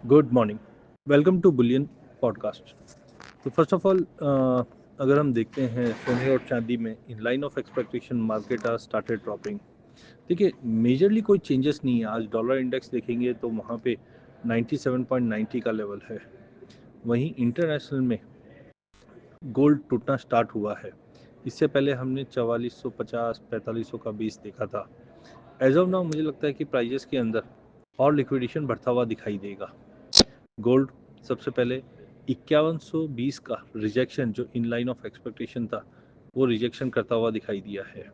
Good morning. Welcome to bullion podcast. तो first of all अगर हम देखते हैं सोने और चांदी में in line of expectation market are started dropping. देखिए, मेजरली कोई चेंजेस नहीं है। आज डॉलर इंडेक्स देखेंगे तो वहाँ पे 97.90 का लेवल है। वहीं इंटरनेशनल में गोल्ड टूटना स्टार्ट हुआ है। इससे पहले हमने 4450 4500 का बेस देखा था। एज ऑफ नाउ मुझे लगता है कि प्राइजेस के अंदर और लिक्विडेशन बढ़ता हुआ दिखाई देगा। गोल्ड सबसे पहले 5120 का रिजेक्शन जो इन लाइन ऑफ एक्सपेक्टेशन था वो रिजेक्शन करता हुआ दिखाई दिया है।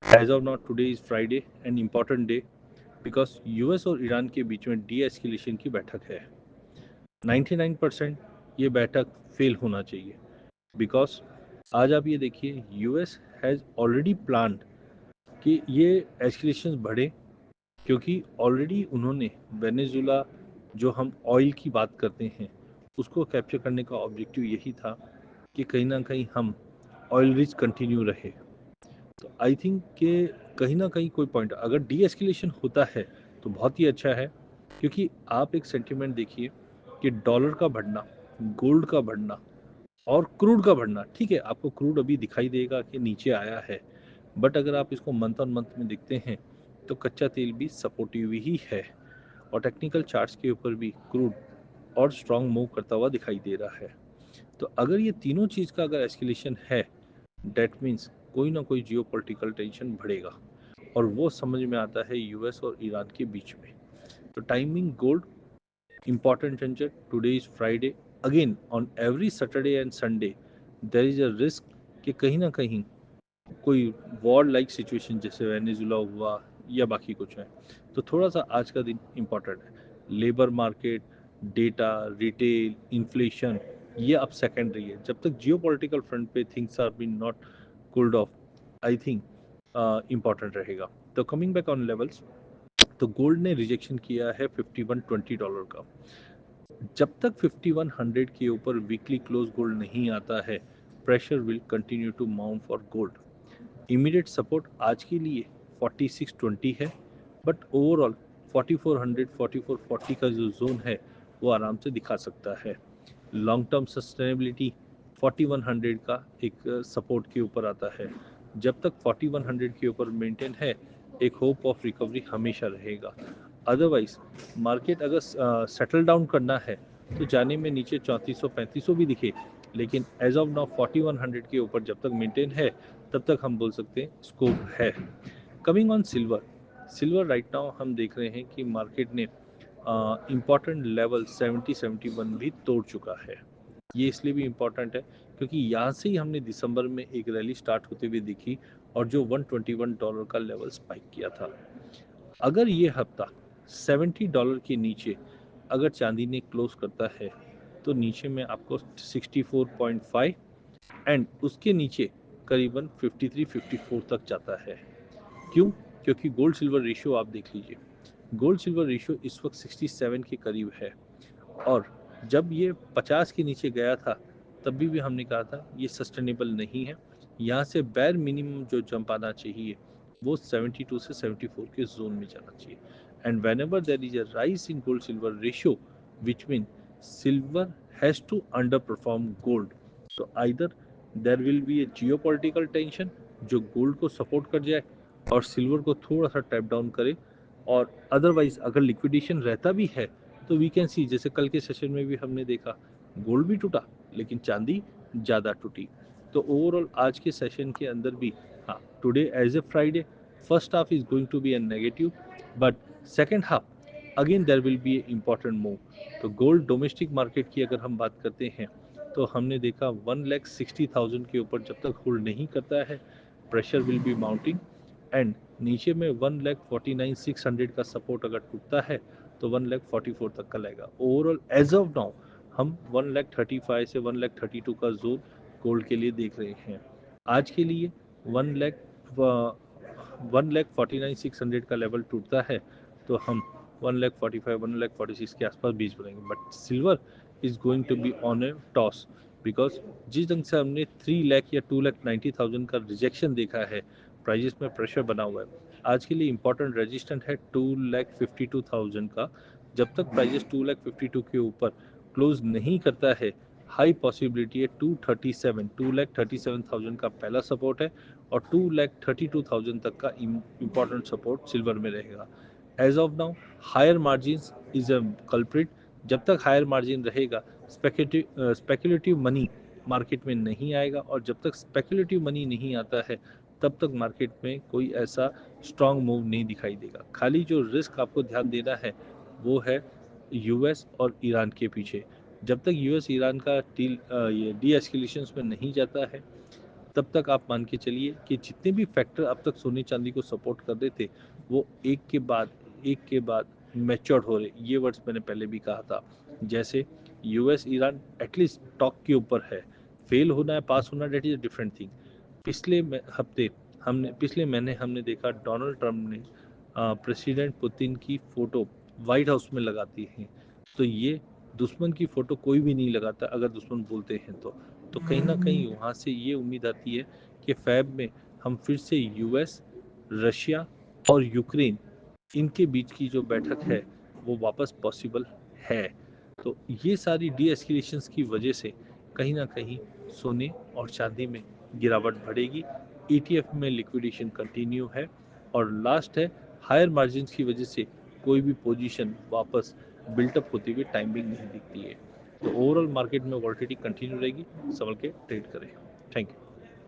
As of not today is Friday and important day because US और ईरान के बीच में डी एस्केलेशन की बैठक है। 99% ये बैठक फेल होना चाहिए बिकॉज आज आप ये देखिए यूएस हैज़ ऑलरेडी प्लान्ड कि ये एस्केलेशन बढ़े, क्योंकि ऑलरेडी उन्होंने वेनेजुला जो हम ऑयल की बात करते हैं उसको कैप्चर करने का ऑब्जेक्टिव यही था कि कहीं ना कहीं हम ऑयल रिच कंटिन्यू रहे। तो आई थिंक कि कहीं ना कहीं कोई पॉइंट अगर डी एस्केलेशन होता है तो बहुत ही अच्छा है, क्योंकि आप एक सेंटिमेंट देखिए कि डॉलर का बढ़ना, गोल्ड का बढ़ना और क्रूड का बढ़ना। ठीक है, आपको क्रूड अभी दिखाई देगा कि नीचे आया है, बट अगर आप इसको मंथ ऑन मंथ में देखते हैं तो कच्चा तेल भी सपोर्टिव ही है और टेक्निकल चार्ट्स के ऊपर भी क्रूड और स्ट्रांग मूव करता हुआ दिखाई दे रहा है। तो अगर ये तीनों चीज़ का अगर एस्केलेशन है, डेट मीन्स कोई ना कोई जियो पॉलिटिकल टेंशन बढ़ेगा और वो समझ में आता है यूएस और ईरान के बीच में। तो timing gold important tension. Today is Friday. Again, on every Saturday and Sunday, there is a risk कि कहीं ना कहीं कोई वॉर लाइक सिचुएशन जैसे वेनेजुला हुआ या बाकी कुछ है। तो थोड़ा सा आज का दिन इम्पॉर्टेंट है। Labour market, data, retail, inflation, ये अब सेकेंडरी है। जब तक जियो पॉलिटिकल फ्रंट पे things are been not cooled off, I think important रहेगा। तो कमिंग बैक ऑन लेवल्स, तो गोल्ड ने रिजेक्शन किया है $5120 का। जब तक 5100 के ऊपर वीकली क्लोज गोल्ड नहीं आता है, pressure will continue to mount for gold. Immediate support आज के लिए 4620 है, बट ओवरऑल 4400 4440 का जो जोन है वो आराम से दिखा सकता है। लॉन्ग टर्म सस्टेनेबिलिटी 4100 का एक सपोर्ट के ऊपर आता है। जब तक 4100 के ऊपर मेंटेन है, एक होप ऑफ रिकवरी हमेशा रहेगा। अदरवाइज मार्केट अगर सेटल डाउन करना है तो जाने में नीचे 3400 3500 भी दिखे, लेकिन एज ऑफ नाउ 4100 के ऊपर जब तक मेंटेन है तब तक हम बोल सकते हैं स्कोप है। Coming on silver, silver right now हम देख रहे हैं कि मार्केट ने इम्पॉर्टेंट लेवल 70-71 भी तोड़ चुका है। ये इसलिए भी इम्पॉर्टेंट है क्योंकि यहाँ से ही हमने दिसंबर में एक रैली स्टार्ट होते हुए देखी और जो $121 का लेवल स्पाइक किया था। अगर ये हफ्ता $70 के नीचे अगर चांदी ने क्लोज करता है तो नीचे में आपको 64.5 एंड उसके नीचे करीबन 53-54 तक जाता है। क्यों? क्योंकि गोल्ड सिल्वर रेशियो आप देख लीजिए, गोल्ड सिल्वर रेशियो इस वक्त 67 के करीब है और जब ये 50 के नीचे गया था तब भी हमने कहा था ये सस्टेनेबल नहीं है। यहाँ से बैर मिनिमम जो जंप आना चाहिए वो 72 से 74 के जोन में जाना चाहिए। And whenever there is a rise in gold silver ratio which mean silver has to underperform gold. तो either there will be a geopolitical tension जो गोल्ड को सपोर्ट कर जाए और सिल्वर को थोड़ा सा टैप डाउन करे, और अदरवाइज अगर लिक्विडेशन रहता भी है तो वी कैन सी जैसे कल के सेशन में भी हमने देखा गोल्ड भी टूटा लेकिन चांदी ज़्यादा टूटी। तो ओवरऑल आज के सेशन के अंदर भी, हाँ, today as a Friday first half is going to be a negative, but second half again there will be a important move. तो गोल्ड डोमेस्टिक मार्केट की अगर हम बात करते हैं तो हमने देखा 1,60,000 के ऊपर जब तक होल्ड नहीं करता है pressure will be mounting and नीचे में 1,49,600 का सपोर्ट अगर टूटता है तो 1,44,000 तक का लगेगा। ओवरऑल एज ऑफ नाउ हम 1,35,000 से 1,32,000 का जोन गोल्ड के लिए देख रहे हैं। आज के लिए 1,49,600 का लेवल टूटता है तो हम 1,45,000 1,46,000 के आसपास बीच बनाएंगे, but silver is going to be on a toss because जिस ढंग से हमने 3 लाख या 2,90,000 का रिजेक्शन देखा है, प्राइजेस में प्रेशर बना हुआ है। आज के लिए इंपॉर्टेंट रेजिस्टेंट है 2,52,000 का जब तक प्राइजेस 2,52,000 के ऊपर क्लोज नहीं करता है, हाई पॉसिबिलिटी है 2,37,000 का पहला सपोर्ट है और 2,32,000 तक का इम्पोर्टेंट सपोर्ट सिल्वर में रहेगा। As of now higher margin is a culprit. जब तक हायर मार्जिन रहेगा, स्पेकुलेटिव मनी मार्केट में नहीं आएगा, और जब तक स्पेकुलेटिव मनी नहीं आता है तब तक मार्केट में कोई ऐसा स्ट्रांग मूव नहीं दिखाई देगा। खाली जो रिस्क आपको ध्यान देना है वो है यूएस और ईरान के पीछे। जब तक यूएस ईरान का ये डी एस्केलेशन में नहीं जाता है, तब तक आप मान के चलिए कि जितने भी फैक्टर अब तक सोने चांदी को सपोर्ट कर रहे थे वो एक के बाद मैच्योर हो रहे। ये वर्ड्स मैंने पहले भी कहा था। जैसे यूएस ईरान एटलीस्ट टॉक के ऊपर है, फेल होना है पास होना that is a different thing. पिछले महीने हमने देखा डोनाल्ड ट्रंप ने प्रेसिडेंट पुतिन की फोटो व्हाइट हाउस में लगाती है। तो ये दुश्मन की फोटो कोई भी नहीं लगाता अगर दुश्मन बोलते हैं तो कहीं ना कहीं वहाँ से ये उम्मीद आती है कि फैब में हम फिर से यूएस, रशिया और यूक्रेन इनके बीच की जो बैठक है वो वापस पॉसिबल है। तो ये सारी डी एस्केलेशंस की वजह से कहीं ना कहीं सोने और चांदी में गिरावट बढ़ेगी। ईटीएफ में लिक्विडेशन कंटिन्यू है और लास्ट है हायर मार्जिन्स की वजह से कोई भी पोजीशन वापस बिल्टअप होती हुई टाइमिंग नहीं दिखती है। तो ओवरऑल मार्केट में वॉलिटिलिटी कंटिन्यू रहेगी, संभल के ट्रेड करें। Thank you.